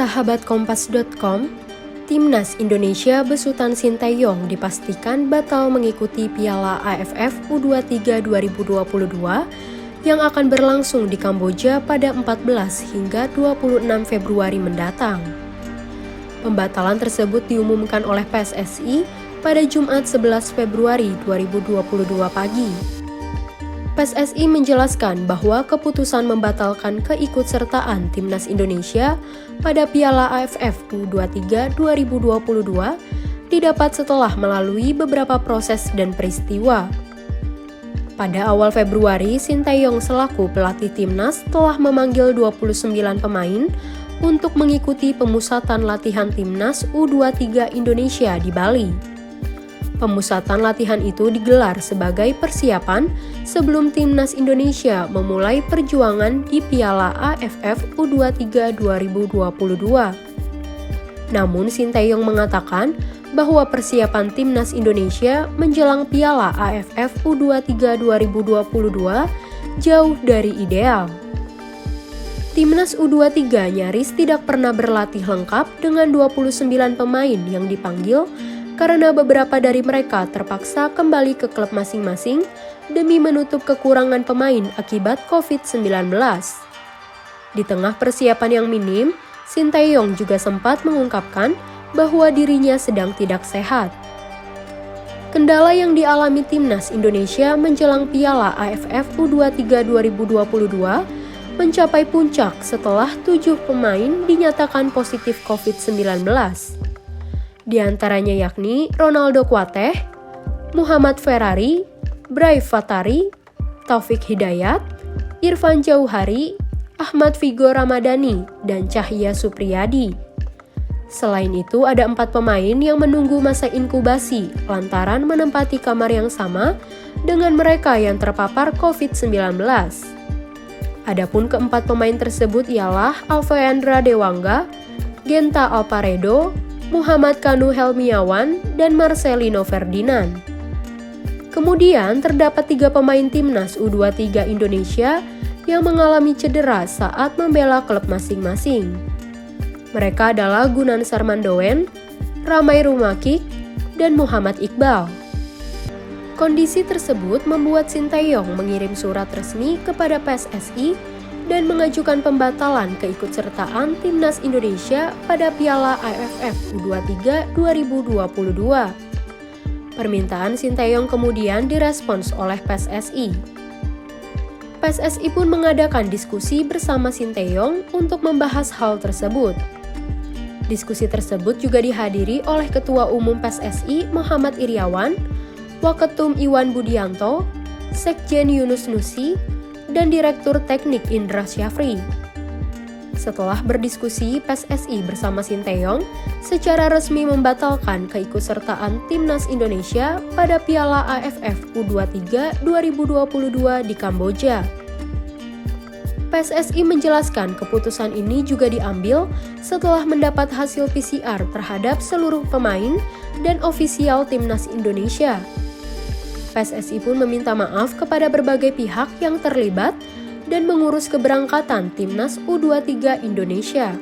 Sahabat Kompas.com, Timnas Indonesia besutan Sinteyong dipastikan batal mengikuti Piala AFF U23 2022 yang akan berlangsung di Kamboja pada 14 hingga 26 Februari mendatang. Pembatalan tersebut diumumkan oleh PSSI pada Jumat 11 Februari 2022 pagi. PSSI menjelaskan bahwa keputusan membatalkan keikutsertaan Timnas Indonesia pada Piala AFF U23 2022 didapat setelah melalui beberapa proses dan peristiwa. Pada awal Februari, Sinteyong selaku pelatih Timnas telah memanggil 29 pemain untuk mengikuti pemusatan latihan Timnas U23 Indonesia di Bali. Pemusatan latihan itu digelar sebagai persiapan sebelum Timnas Indonesia memulai perjuangan di Piala AFF U23 2022. Namun Sinteyong mengatakan bahwa persiapan Timnas Indonesia menjelang Piala AFF U23 2022 jauh dari ideal. Timnas U23 nyaris tidak pernah berlatih lengkap dengan 29 pemain yang dipanggil karena beberapa dari mereka terpaksa kembali ke klub masing-masing demi menutup kekurangan pemain akibat COVID-19. Di tengah persiapan yang minim, Sinteyong juga sempat mengungkapkan bahwa dirinya sedang tidak sehat. Kendala yang dialami Timnas Indonesia menjelang Piala AFF U23 2022 mencapai puncak setelah 7 pemain dinyatakan positif COVID-19. Di antaranya yakni Ronaldo Kuateh, Muhammad Ferrari, Bray Fatari, Taufik Hidayat, Irfan Jauhari, Ahmad Vigo Ramadhani, dan Cahya Supriyadi. Selain itu, ada 4 pemain yang menunggu masa inkubasi lantaran menempati kamar yang sama dengan mereka yang terpapar COVID-19. Adapun keempat pemain tersebut ialah Alfeandra Dewangga, Genta Alparedo, Muhammad Kanu Helmiawan, dan Marcelino Ferdinand. Kemudian terdapat 3 pemain Timnas U23 Indonesia yang mengalami cedera saat membela klub masing-masing. Mereka adalah Gunan Sarmandoen, Ramai Rumakik, dan Muhammad Iqbal. Kondisi tersebut membuat Sinteyong mengirim surat resmi kepada PSSI dan mengajukan pembatalan keikutsertaan Timnas Indonesia pada Piala AFF U23 2022. Permintaan Sinteyong kemudian direspons oleh PSSI. PSSI pun mengadakan diskusi bersama Sinteyong untuk membahas hal tersebut. Diskusi tersebut juga dihadiri oleh Ketua Umum PSSI Muhammad Iriawan, Waketum Iwan Budianto, Sekjen Yunus Nusi, dan Direktur Teknik Indra Syafri. Setelah berdiskusi, PSSI bersama Sinteyong secara resmi membatalkan keikutsertaan Timnas Indonesia pada Piala AFF U23 2022 di Kamboja. PSSI menjelaskan keputusan ini juga diambil setelah mendapat hasil PCR terhadap seluruh pemain dan ofisial Timnas Indonesia. PSSI pun meminta maaf kepada berbagai pihak yang terlibat dan mengurus keberangkatan Timnas U23 Indonesia.